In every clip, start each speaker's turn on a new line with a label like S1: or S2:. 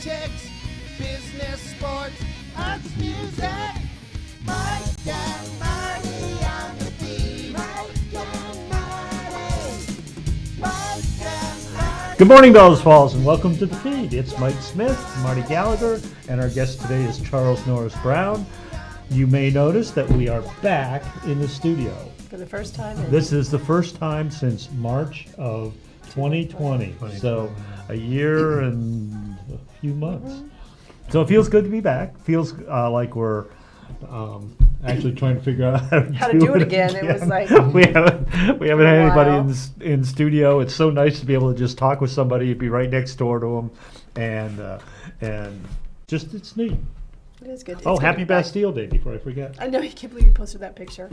S1: politics, business, sports, arts, music. Mike and Marty on the beat. Mike and Marty. Mike and Marty.
S2: Good morning, Bellows Falls, and welcome to the feed. It's Mike Smith, Marty Gallagher, and our guest today is Charles Norris Brown. You may notice that we are back in the studio.
S3: For the first time?
S2: This is the first time since March of 2020, so a year and a few months. So it feels good to be back. Feels like we're actually trying to figure out how to do it again.
S3: It was like
S2: we haven't had anybody in studio. It's so nice to be able to just talk with somebody, be right next door to them, and just it's neat.
S3: It is good.
S2: Oh, happy Bastille Day before I forget.
S3: I know, I can't believe you posted that picture.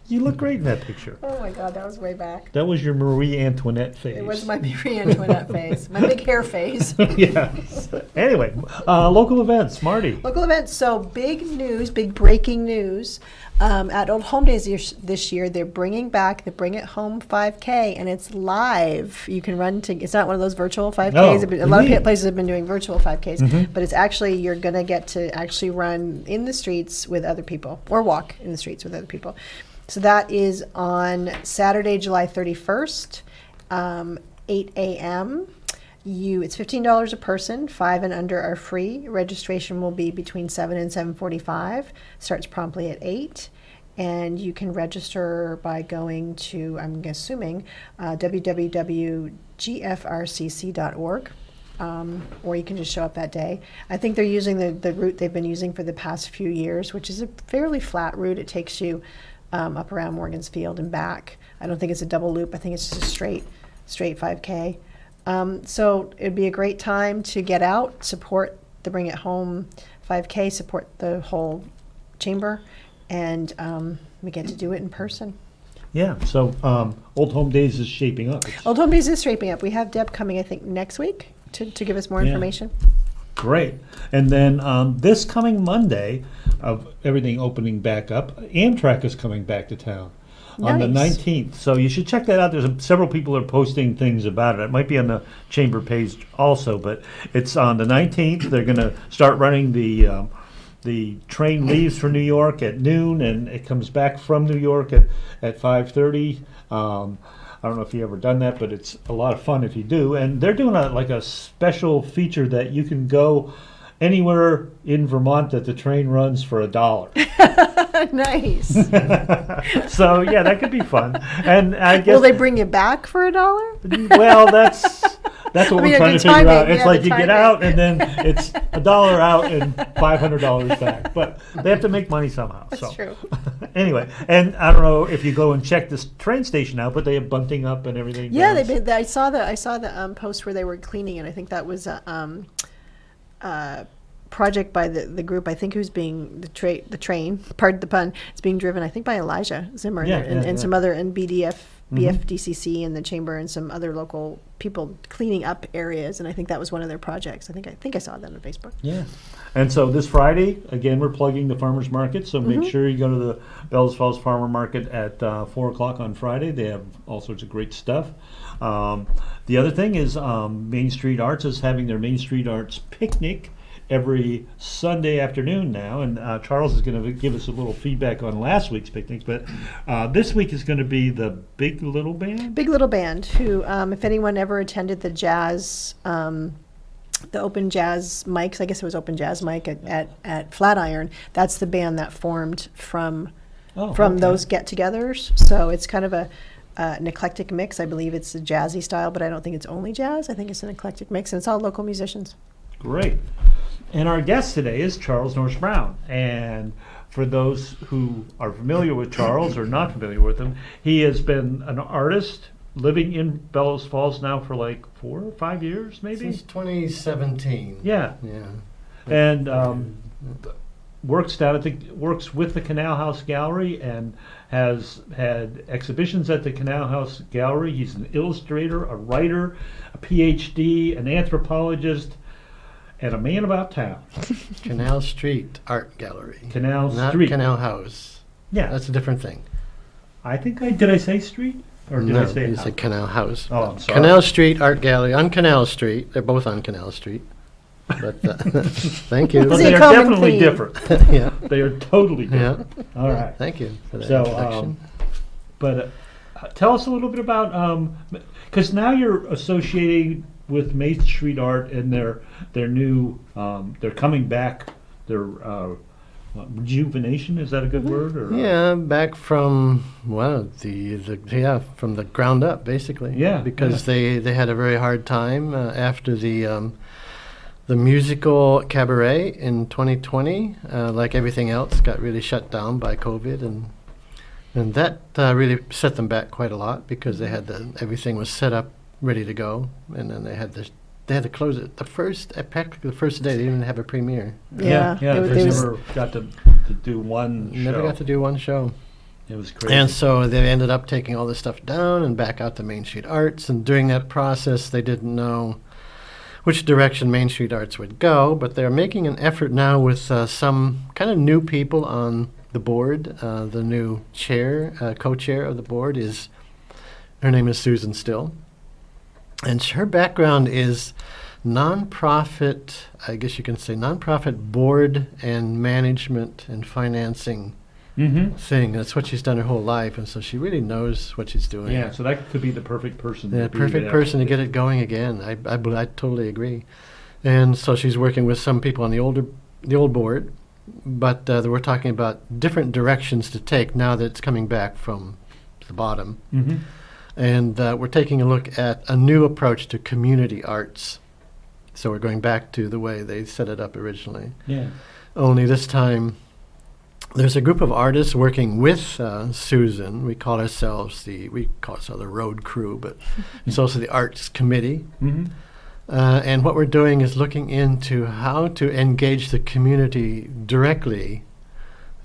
S2: You look great in that picture.
S3: Oh my God, that was way back.
S2: That was your Marie Antoinette face.
S3: It was my Marie Antoinette face, my big hair face.
S2: Yes. Anyway, local events, Marty.
S3: Local events. So big news, big breaking news. At Old Home Days this year, they're bringing back the Bring It Home 5K, and it's live. You can run to. It's not one of those virtual 5Ks. A lot of places have been doing virtual 5Ks, but it's actually you're going to get to actually run in the streets with other people, or walk in the streets with other people. So that is on Saturday, July 31st, 8 a.m. It's $15 a person. 5 and under are free. Registration will be between 7 and 7:45. Starts promptly at 8. And you can register by going to, I'm assuming, www.gfrcc.org. Or you can just show up that day. I think they're using the route they've been using for the past few years, which is a fairly flat route. It takes you up around Morgan's Field and back. I don't think it's a double loop. I think it's just a straight 5K. So it'd be a great time to get out, support the Bring It Home 5K, support the whole chamber, and we get to do it in person.
S2: Yeah, so Old Home Days is shaping up.
S3: Old Home Days is shaping up. We have Deb coming, I think, next week to give us more information.
S2: Great. And then this coming Monday, of everything opening back up, Amtrak is coming back to town. On the 19th. So you should check that out. There's several people are posting things about it. It might be on the chamber page also, but it's on the 19th. They're going to start running the train leaves for New York at noon, and it comes back from New York at 5:30. I don't know if you've ever done that, but it's a lot of fun if you do. And they're doing a special feature that you can go anywhere in Vermont that the train runs for $1.
S3: Nice.
S2: So yeah, that could be fun. And I guess
S3: will they bring you back for $1?
S2: Well, that's what we're trying to figure out. It's like you get out and then it's $1 out and $500 back. But they have to make money somehow.
S3: That's true.
S2: Anyway, and I don't know if you go and check this train station out, but they have bunting up and everything.
S3: Yeah, I saw the post where they were cleaning it. I think that was project by the group, I think, who's being the train, pardon the pun, it's being driven, I think, by Elijah Zimmer and some other, and BFDCC and the chamber and some other local people cleaning up areas, and I think that was one of their projects. I think I saw that on Facebook.
S2: Yeah. And so this Friday, again, we're plugging the farmers market, so make sure you go to the Bellows Falls Farmer Market at 4 o'clock on Friday. They have all sorts of great stuff. The other thing is Main Street Arts is having their Main Street Arts picnic every Sunday afternoon now, and Charles is going to give us a little feedback on last week's picnics, but this week is going to be the Big Little Band?
S3: Big Little Band, who, if anyone ever attended the jazz, the open jazz mics, I guess it was open jazz mic at Flatiron, that's the band that formed from those get-togethers, so it's kind of an eclectic mix. I believe it's a jazzy style, but I don't think it's only jazz. I think it's an eclectic mix, and it's all local musicians.
S2: Great. And our guest today is Charles Norris Brown. And for those who are familiar with Charles or not familiar with him, he has been an artist living in Bellows Falls now for like 4 or 5 years, maybe?
S4: Since 2017.
S2: Yeah. And works with the Canal House Gallery and has had exhibitions at the Canal House Gallery. He's an illustrator, a writer, a PhD, an anthropologist, and a man about town.
S4: Canal Street Art Gallery.
S2: Canal
S4: Not
S2: Street.
S4: Canal House.
S2: Yeah.
S4: That's a different thing.
S2: I think did I say street? Or did I say
S4: you
S2: house?
S4: said Canal House.
S2: Oh, I'm sorry.
S4: Canal Street Art Gallery on Canal Street. They're both on Canal Street. But thank you.
S2: But
S3: See
S2: they
S3: a
S2: are
S3: common
S2: definitely
S3: theme.
S2: different.
S4: Yeah,
S2: They are totally
S4: yeah.
S2: different. All right.
S4: Thank you for that
S2: So,
S4: introduction.
S2: but tell us a little bit about, because now you're associating with Main Street Art and their new, they're coming back, their rejuvenation, is that a good word? Or,
S4: Yeah, back from from the ground up, basically.
S2: Yeah,
S4: because they had a very hard time after the musical cabaret in 2020, like everything else, got really shut down by COVID, and that really set them back quite a lot because they had everything was set up, ready to go, and then they had to close it practically the first day. They didn't even have a premiere.
S2: Yeah,
S3: There
S2: they
S3: was-
S2: never got to do one
S4: Never
S2: show.
S4: got to do one show.
S2: It was crazy.
S4: And so they ended up taking all this stuff down and back out to Main Street Arts. And during that process, they didn't know which direction Main Street Arts would go, but they're making an effort now with some kind of new people on the board. The new co-chair of the board her name is Susan Still. And her background is nonprofit, I guess you can say nonprofit board and management and financing
S2: Mm-hmm.
S4: thing. That's what she's done her whole life, and so she really knows what she's doing.
S2: Yeah, so that could be the perfect person.
S4: The
S2: to be
S4: perfect
S2: there.
S4: person to get it going again. I totally agree. And so she's working with some people on the old board, but we're talking about different directions to take now that it's coming back from the bottom.
S2: Mm-hmm.
S4: And we're taking a look at a new approach to community arts. So we're going back to the way they set it up originally.
S2: Yeah.
S4: Only this time, there's a group of artists working with Susan. We call ourselves the road crew, but it's also the arts committee.
S2: Mm-hmm.
S4: And what we're doing is looking into how to engage the community directly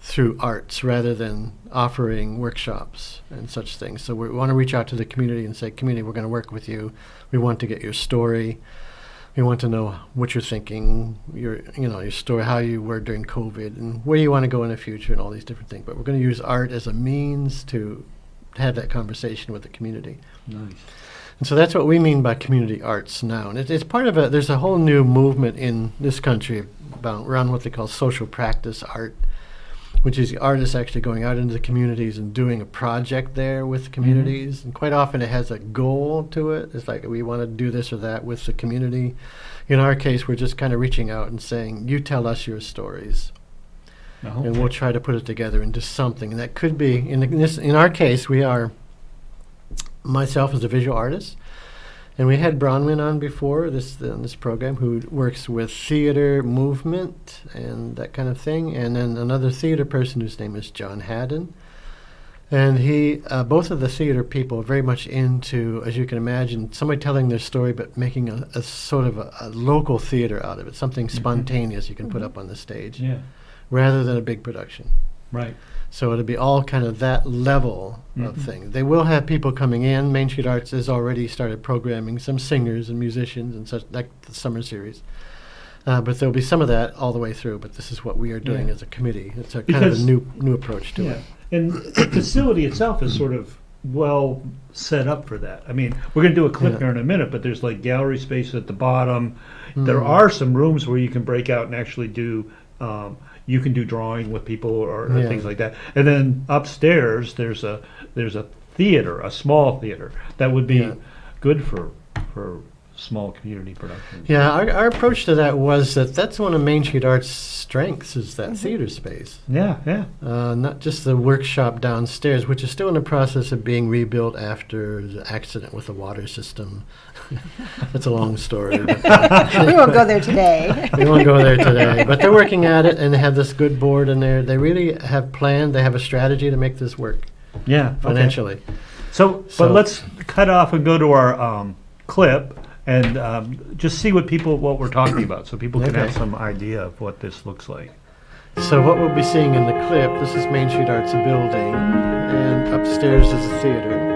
S4: through arts rather than offering workshops and such things. So we want to reach out to the community and say, community, we're going to work with you. We want to get your story. We want to know what you're thinking, your story, how you were during COVID, and where you want to go in the future, and all these different things. But we're going to use art as a means to have that conversation with the community.
S2: Nice.
S4: And so that's what we mean by community arts now. And it's part of there's a whole new movement in this country around what they call social practice art, which is the artists actually going out into the communities and doing a project there with communities. And quite often it has a goal to it. It's like we want to do this or that with the community. In our case, we're just kind of reaching out and saying, you tell us your stories.
S2: Oh,
S4: And we'll try to put it together into something. And that could be, in our case, we are, myself as a visual artist, and we had Bronwyn on before this program, who works with theater movement and that kind of thing, and then another theater person whose name is John Haddon. And he, both of the theater people are very much into, as you can imagine, somebody telling their story but making a sort of a local theater out of it, something spontaneous you can put up on the stage,
S2: yeah.
S4: rather than a big production.
S2: Right.
S4: So it'll be all kind of that level of thing. They will have people coming in. Main Street Arts has already started programming some singers and musicians and such, like the summer series. But there'll be some of that all the way through. But this is what we are doing
S2: Yeah.
S4: as a committee. It's a kind of a
S2: Because-
S4: new approach to
S2: Yeah.
S4: it.
S2: And the facility itself is sort of well set up for that. I mean, we're going to do a clip
S4: Yeah.
S2: here in a minute, but there's like gallery space at the bottom. There are some rooms where you can break out and actually do, you can do drawing with people or
S4: Yeah.
S2: things like that. And then upstairs, there's a theater, a small theater that would be
S4: Yeah.
S2: good for small community productions.
S4: Yeah, our approach to that was that's one of Main Street Arts' strengths is that theater space.
S2: Yeah, yeah.
S4: Not just the workshop downstairs, which is still in the process of being rebuilt after the accident with the water system. That's a long story. But,
S3: We won't go there today.
S4: we won't go there today. But they're working at it, and they have this good board in there. They really have planned. They have a strategy to make this work
S2: Yeah, okay.
S4: financially.
S2: So,
S4: So-
S2: but let's cut off and go to our clip and just see what we're talking about, so people can have
S4: Okay.
S2: some idea of what this looks like.
S4: So what we'll be seeing in the clip, this is Main Street Arts building, and upstairs is a theater.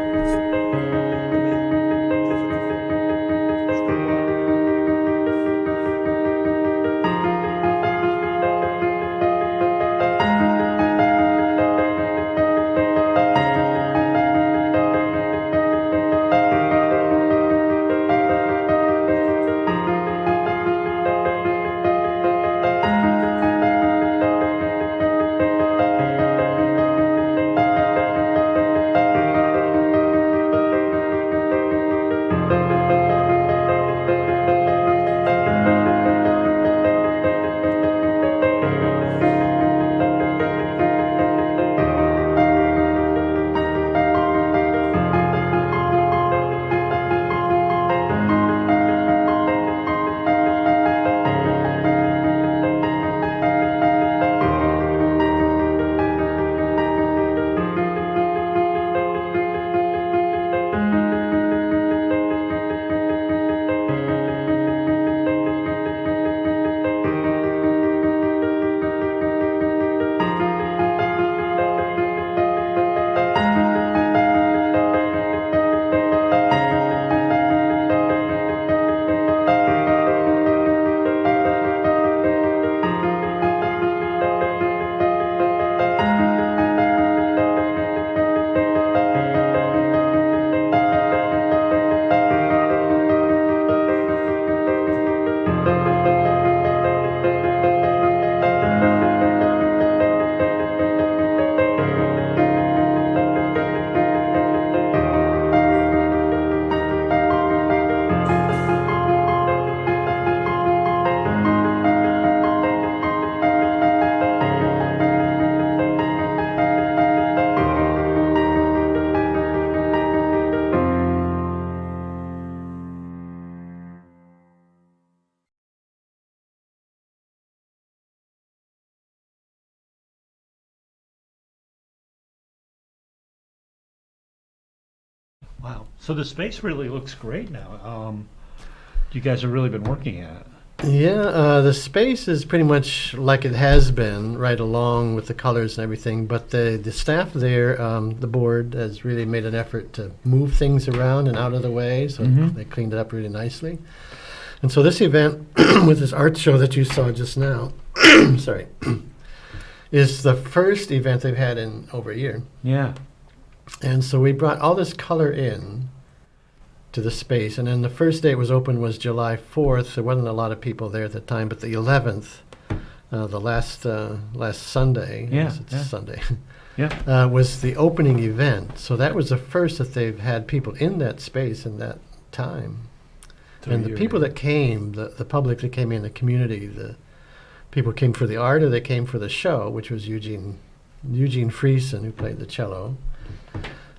S2: Wow. So the space really looks great now. You guys have really been working at it.
S4: Yeah, the space is pretty much like it has been right along with the colors and everything, but the staff there, the board, has really made an effort to move things around and out of the way, so they cleaned it up really nicely. And so this event with this art show that you saw just now, sorry, is the first event they've had in over a year.
S2: Yeah.
S4: And so we brought all this color in to the space, and then the first day it was open was July 4th. There wasn't a lot of people there at the time, but the 11th, the last Sunday, I guess it's Sunday, was the opening event. So that was the first that they've had people in that space in that time. And the people that came, the public that came in, the community, the people came for the art or they came for the show, which was Eugene Friesen, who played the cello.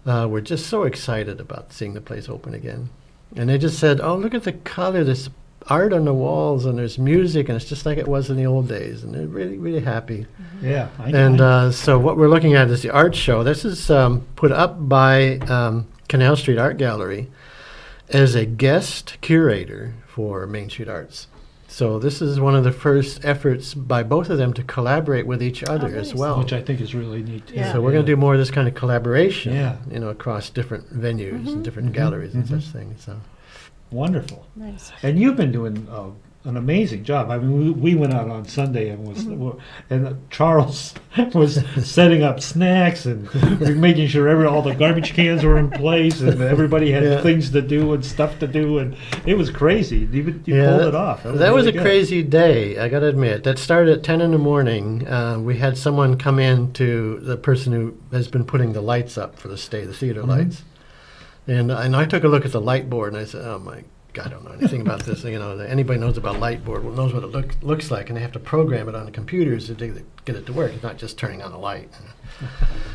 S4: Were just so excited about seeing the place open again. And they just said, oh, look at the color, there's art on the walls, and there's music, and it's just like it was in the old days. And they're really, really happy.
S2: Yeah.
S4: So what we're looking at is the art show. This is put up by Canal Street Art Gallery as a guest curator for Main Street Arts. So this is one of the first efforts by both of them to collaborate with each other as well.
S2: Which I think is really neat too.
S3: Yeah.
S4: So we're going to do more of this kind of collaboration,
S2: Yeah.
S4: Across different venues and different galleries and such things. So
S2: Wonderful.
S3: Nice.
S2: And you've been doing an amazing job. I mean, we went out on Sunday and Charles was setting up snacks and making sure all the garbage cans were in place and everybody had things to do and stuff to do, and it was crazy. You pulled it off.
S4: That was
S2: really
S4: a
S2: good.
S4: crazy day, I got to admit. That started at 10 in the morning. We had someone come in to the person who has been putting the lights up for the theater lights. And I took a look at the light board and I said, oh my God, I don't know anything about this. Anybody knows about light board knows what it looks like, and they have to program it on the computers to get it to work. It's not just turning on a light.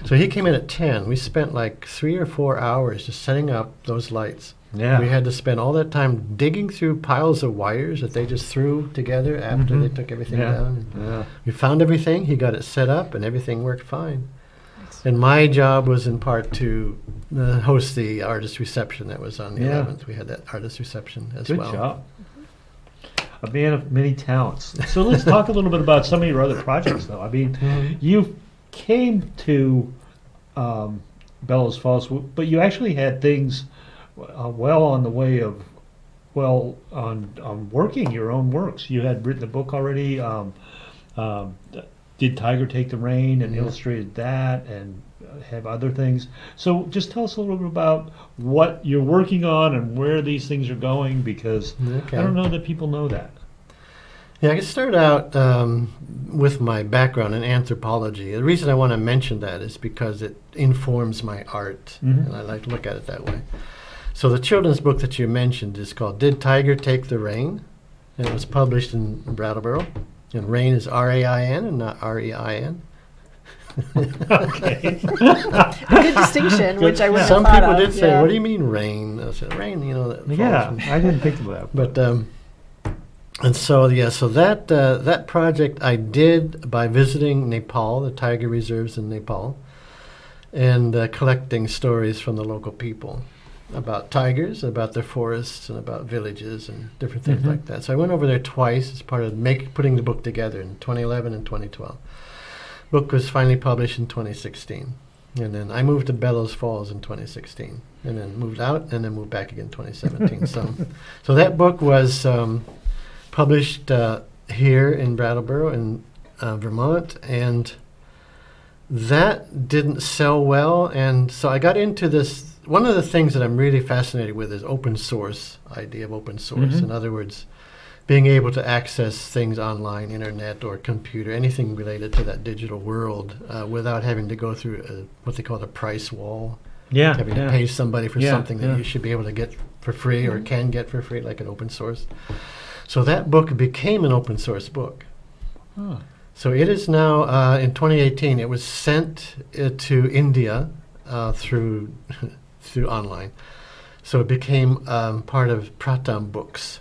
S4: So he came in at 10. We spent like 3 or 4 hours just setting up those lights.
S2: Yeah.
S4: We had to spend all that time digging through piles of wires that they just threw together after they took everything down.
S2: Yeah.
S4: We found everything. He got it set up, and everything worked fine. And my job was in part to host the artist reception that was on the 11th. We had that artist reception as
S2: Good
S4: well.
S2: job. A man of many talents. So let's talk a little bit about some of your other projects, though. I mean, you came to Bellows Falls, but you actually had things well on the way of, on working your own works. You had written a book already. Did Tiger Take the Rain, and illustrated that, and have other things. So just tell us a little bit about what you're working on and where these things are going, because I don't know that people know that.
S4: Yeah, I can start out with my background in anthropology. The reason I want to mention that is because it informs my art, and I like to look at it that way. So the children's book that you mentioned is called Did Tiger Take the Rain? And it was published in Brattleboro. And rain is R-A-I-N and not R-E-I-N.
S2: Okay.
S3: Good distinction, which I wouldn't
S4: Some
S3: have thought
S4: people
S3: of.
S4: did say, what do you mean rain? I said, rain, that falls
S2: Yeah,
S4: from-"
S2: I didn't think of that.
S4: But, and so that project I did by visiting Nepal, the tiger reserves in Nepal, and collecting stories from the local people about tigers, about their forests, and about villages and different things like that. So I went over there twice as part of putting the book together in 2011 and 2012. Book was finally published in 2016. And then I moved to Bellows Falls in 2016, and then moved out, and then moved back again in 2017. So that book was published here in Brattleboro in Vermont, and that didn't sell well. And so I got into this. One of the things that I'm really fascinated with is open source, idea of open source. In other words, being able to access things online, internet or computer, anything related to that digital world without having to go through what they call the price wall. Having to pay somebody for something that you should be able to get for free or can get for free, like an open source. So that book became an open source book. So it is now, in 2018, it was sent to India through online. So it became part of Pratam Books,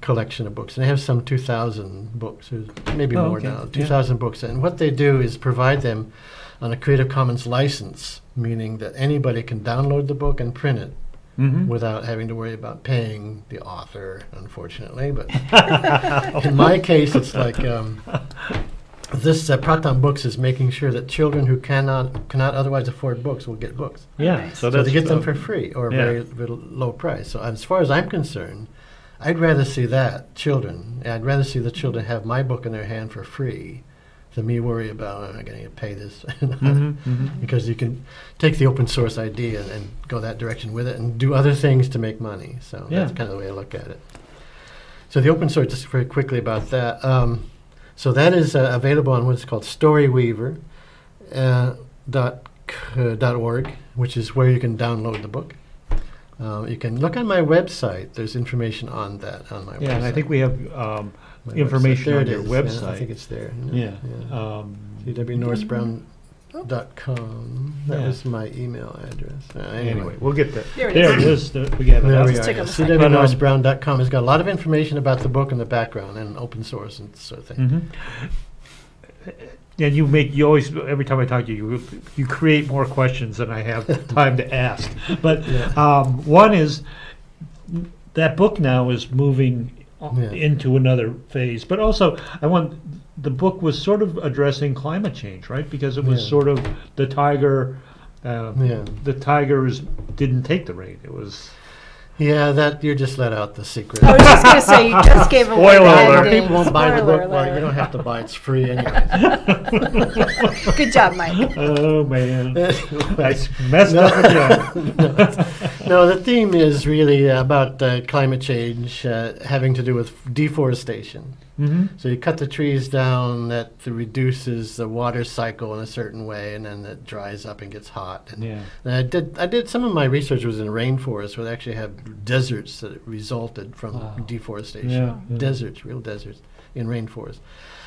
S4: collection of books. And they have some 2,000 books, or maybe
S2: Oh,
S4: more
S2: okay.
S4: now,
S2: Yeah.
S4: 2,000 books. And what they do is provide them on a Creative Commons license, meaning that anybody can download the book and print it
S2: Mm-hmm.
S4: without having to worry about paying the author, unfortunately. But in my case, it's like this Pratam Books is making sure that children who cannot otherwise afford books will get books.
S2: Yeah,
S3: Nice.
S4: So they get them for free or a
S2: Yeah.
S4: very low price. So as far as I'm concerned, I'd rather see that children. I'd rather see the children have my book in their hand for free than me worry about, am I going to pay this? Because you can take the open source idea and go that direction with it and do other things to make money. So
S2: Yeah.
S4: that's kind of the way I look at it. So the open source, just very quickly about that. So that is available on what's called Storyweaver .org, which is where you can download the book. You can look on my website. There's information on that on my website.
S2: Yeah, and I think we have
S4: My
S2: information
S4: website.
S2: on
S4: There
S2: your
S4: it is. Yeah, I
S2: website.
S4: think it's there.
S2: Yeah.
S4: cnorrisbrownart.com. That
S2: Yeah.
S4: was my email address.
S2: Anyway, we'll get there.
S3: There it
S2: There it
S3: is.
S2: is. We got it.
S4: There
S2: up.
S4: we
S3: Let's
S4: are.
S3: take
S4: Yeah.
S3: a second.
S4: cnorrisbrown.com has got a lot of information about the book and the background and open source and sort of thing.
S2: Mhm. And you always, every time I talk to you, you create more questions than I have time to ask. But one is, that book now is moving
S4: Yeah.
S2: into another phase. But also, the book was sort of addressing climate change, right? Because it was
S4: Yeah.
S2: sort of the tiger,
S4: Yeah.
S2: the tigers didn't take the rain. It was,
S4: Yeah, that you just let out the secret.
S3: I was just going to say, you just gave away
S2: Spoiler
S3: the
S2: alert.
S3: ending.
S4: People won't buy the
S3: Spoiler
S4: book. Well, you
S3: alert.
S4: don't have to buy it. It's free anyway.
S3: Good job, Mike.
S2: oh man, I messed up again.
S4: No, the theme is really about climate change having to do with deforestation.
S2: Mm-hmm.
S4: So you cut the trees down, that reduces the water cycle in a certain way, and then it dries up and gets hot. And,
S2: Yeah.
S4: and I did some of my research was in rainforests where they actually have deserts that resulted from
S2: Wow.
S4: deforestation.
S2: Yeah, yeah.
S4: Deserts, real deserts in rainforests.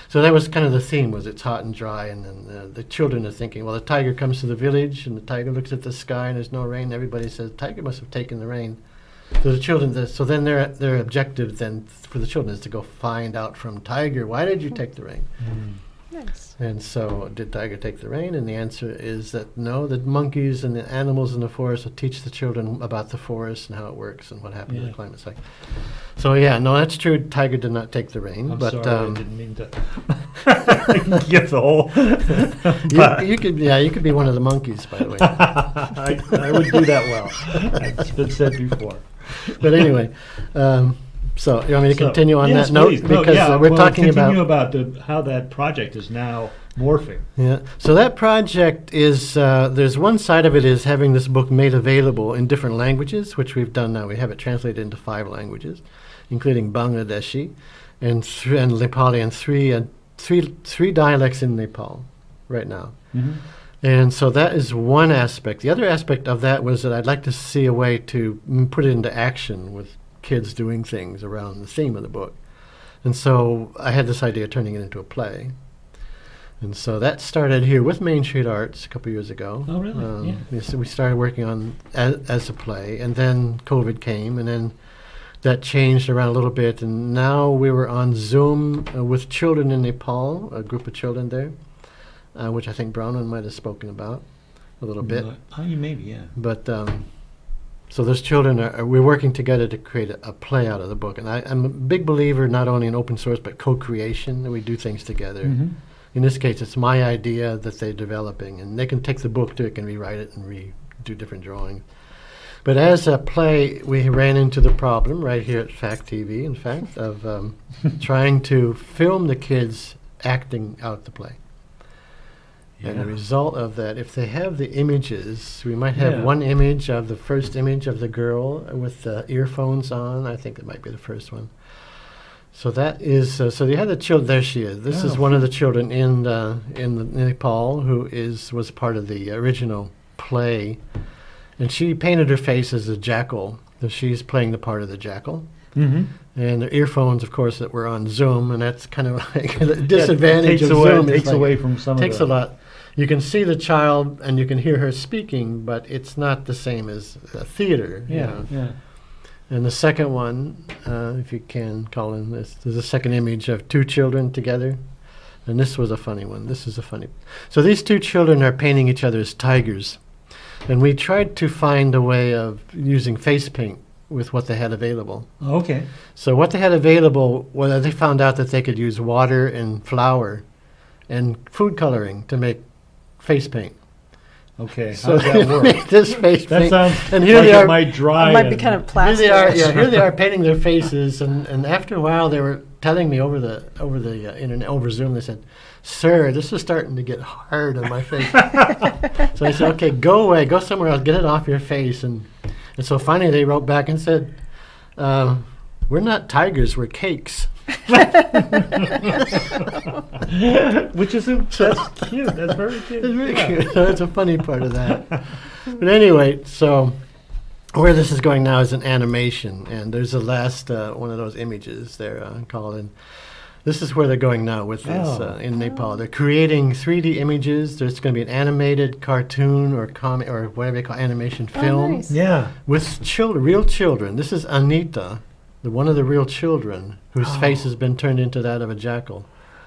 S4: So that was kind of the theme, was it's hot and dry, and then the children are thinking, well, the tiger comes to the village, and the tiger looks at the sky, and there's no rain. Everybody says, tiger must have taken the rain. So the children, so then their objective then for the children is to go find out from tiger, why did you take the rain?
S3: Nice.
S4: And so, did tiger take the rain? And the answer is that no, the monkeys and the animals in the forest will teach the children about the forest and how it works and what happened to
S2: Yeah.
S4: the climate cycle. So yeah, no, that's true. Tiger did not take the rain,
S2: I'm
S4: but
S2: sorry, I didn't mean to get the whole.
S4: you could be one of the monkeys, by the way.
S2: I would do that well. It's been said before.
S4: But anyway, so you want me to continue on
S2: yes,
S4: that note?
S2: please. No,
S4: Because
S2: yeah,
S4: we're
S2: well,
S4: talking
S2: continue
S4: about
S2: how that project is now morphing.
S4: Yeah. So that project is, there's one side of it is having this book made available in different languages, which we've done now. We have it translated into 5 languages, including Bangladeshi and Nepali and three dialects in Nepal right now.
S2: Mm-hmm.
S4: And so that is one aspect. The other aspect of that was that I'd like to see a way to put it into action with kids doing things around the theme of the book. And so I had this idea of turning it into a play. And so that started here with Main Street Arts a couple years ago.
S2: Oh, really? Yeah.
S4: So we started working on as a play, and then COVID came, and then that changed around a little bit, and now we were on Zoom with children in Nepal, a group of children there, which I think Brownman might have spoken about a little bit.
S2: Oh, maybe, yeah.
S4: But so those children we're working together to create a play out of the book, and I'm a big believer not only in open source but co-creation, that we do things together.
S2: Mm-hmm.
S4: In this case, it's my idea that they're developing, and they can take the book too, can rewrite it and do different drawings. But as a play, we ran into the problem right here at Fact TV, in fact, of trying to film the kids acting out the play. And the result of that, if they have the images, we might have one image of the first image of the girl with the earphones on. I think that might be the first one. So that is, so you had the children, there she is. This is one of the children in Nepal who was part of the original play. And she painted her face as a jackal. So she's playing the part of the jackal.
S2: Mm-hmm.
S4: And the earphones, of course, that were on Zoom, and that's kind of like the disadvantage of Zoom.
S2: Takes away from some
S4: Takes
S2: of
S4: a lot. You can see the child and you can hear her speaking, but it's not the same as theater. you know.
S2: Yeah.
S4: And the second one, if you can call in this, there's a second image of two children together. And this was a funny one. This is a funny. So these two children are painting each other as tigers. And we tried to find a way of using face paint with what they had available.
S2: Okay.
S4: So what they had available, well, they found out that they could use water and flour and food coloring to make face paint.
S2: Okay.
S4: So
S2: How's that work?
S4: made this face
S2: That
S4: paint.
S2: sounds
S4: And here
S2: like
S4: they
S2: it
S4: are.
S2: might dry.
S3: It might be
S2: and-
S3: kind of
S4: Here
S3: plastic.
S4: they are. Yeah, here they are painting their faces, and after a while, they were telling me over the internet, over Zoom. They said, "Sir, this is starting to get hard on my face." So I said, "Okay, go away, go somewhere else, get it off your face." And so finally, they wrote back and said, "We're not tigers, we're cakes."
S2: Which is that's cute. That's very cute.
S4: It's really
S2: Yeah.
S4: cute. That's a funny part of that. But anyway, so where this is going now is an animation, and there's the last one of those images there, Colin. This is where they're going now with this
S2: Oh.
S4: in Nepal. They're creating 3D images. There's going to be an animated cartoon or comic or whatever they call animation film
S3: nice.
S2: Yeah.
S4: with children, real children. This is Anita, one of the real children whose face has been turned into that of a jackal.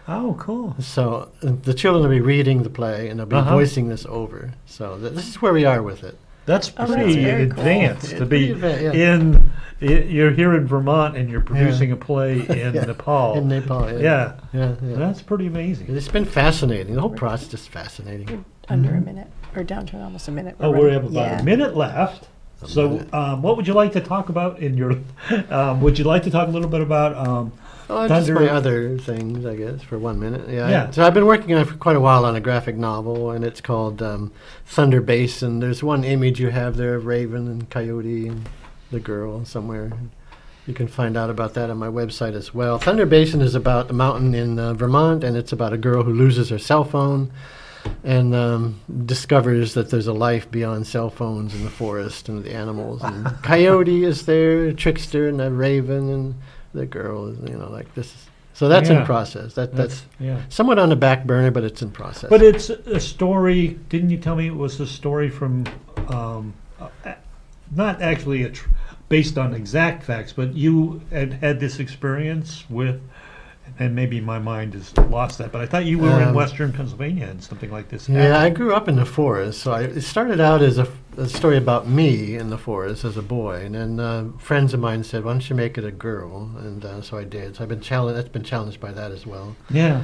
S2: Oh, cool.
S4: So the children will be reading the play and they'll be voicing this over. So this is where we are with it.
S2: That's
S3: Oh, that's
S2: pretty
S3: very cool.
S2: advanced
S4: It's
S2: to be
S4: pretty
S2: you're here in Vermont and you're producing a play in
S4: Yeah.
S2: Nepal.
S4: In Nepal,
S2: Yeah.
S4: yeah.
S2: That's pretty amazing.
S4: It's been fascinating. The whole process is fascinating.
S3: Under a minute, or down to almost a minute.
S2: Oh, we have about
S3: Yeah.
S2: a minute left. So,
S4: minute.
S2: what would you like to talk about in your? Would you like to talk a little bit about?
S4: Oh, just
S2: Thunder-
S4: my other things, I guess, for 1 minute.
S2: Yeah.
S4: So I've been working on it for quite a while on a graphic novel, and it's called Thunder Basin. There's one image you have there of Raven and Coyote and the girl somewhere. You can find out about that on my website as well. Thunder Basin is about a mountain in Vermont, and it's about a girl who loses her cell phone and discovers that there's a life beyond cell phones in the forest and the animals. And Coyote is there, Trickster, and a Raven, and the girl is, like this. So that's
S2: Yeah.
S4: in process. That's
S2: yeah.
S4: somewhat on the back burner, but it's in process.
S2: But it's a story. Didn't you tell me it was a story from? Not actually based on exact facts, but you had this experience with. And maybe my mind has lost that, but I thought you were in Western Pennsylvania and something like this.
S4: Yeah, I grew up in the forest, so it started out as a story about me in the forest as a boy, and then friends of mine said, "Why don't you make it a girl?" And so I did. So I've been challenged. That's been challenged by that as well.
S2: Yeah.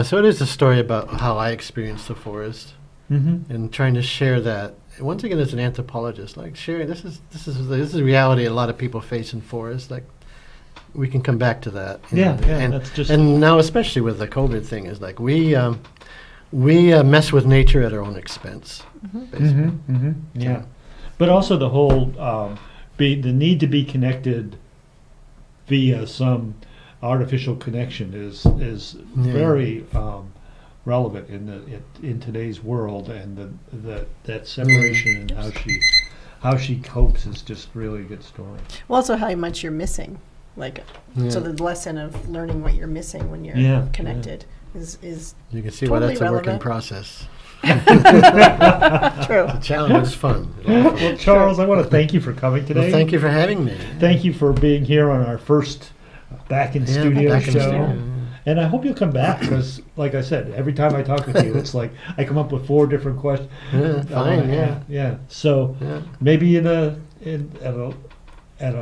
S4: So it is a story about how I experienced the forest
S2: Mm-hmm.
S4: and trying to share that. Once again, as an anthropologist, like sharing this is a reality a lot of people face in forests. Like we can come back to that.
S2: Yeah,
S4: and,
S2: that's just.
S4: and now, especially with the COVID thing, is like we mess with nature at our own expense. Basically.
S2: Mm-hmm, mm-hmm, yeah. But also the whole the need to be connected via some artificial connection is
S4: Yeah.
S2: very relevant in today's world, and that separation and how she copes is just really a good story.
S3: Well, also how much you're missing, like
S4: Yeah.
S3: so the lesson of learning what you're missing when you're
S2: Yeah,
S3: connected is
S4: You can see why
S3: Totally
S4: that's a work in
S3: relevant.
S4: process.
S3: true.
S4: The challenge is fun. A lot of fun.
S2: Well, Charles, I want to thank you for coming today.
S4: Well, thank you for having me.
S2: Thank you for being here on our first back in studio
S4: back in
S2: show.
S4: studio.
S2: And I hope you'll come back because, like I said, every time I talk with you, it's like I come up with 4 different questions.
S4: Yeah, fine, yeah.
S2: Yeah. So
S4: Yeah.
S2: maybe at a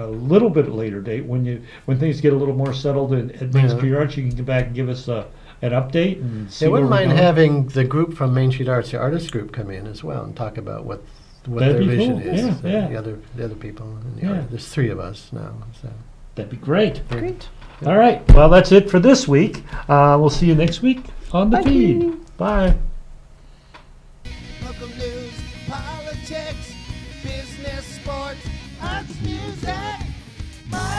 S2: little bit later date, when things get a little more settled at Main
S4: Yeah.
S2: Street Arts, you can come back and give us an update and see
S4: I
S2: where
S4: wouldn't
S2: we're
S4: mind
S2: going.
S4: having the group from Main Street Arts, the artist group, come in as well and talk about what
S2: That'd
S4: their
S2: be
S4: vision
S2: cool.
S4: is.
S2: Yeah, yeah.
S4: The other people. And
S2: Yeah.
S4: there's 3 of us now. So.
S2: That'd be great.
S3: Great.
S2: All right. Well, that's it for this week. We'll see you next week on the
S3: Bye.
S2: feed. Bye.
S1: Local news, politics, business, sports, arts, music. My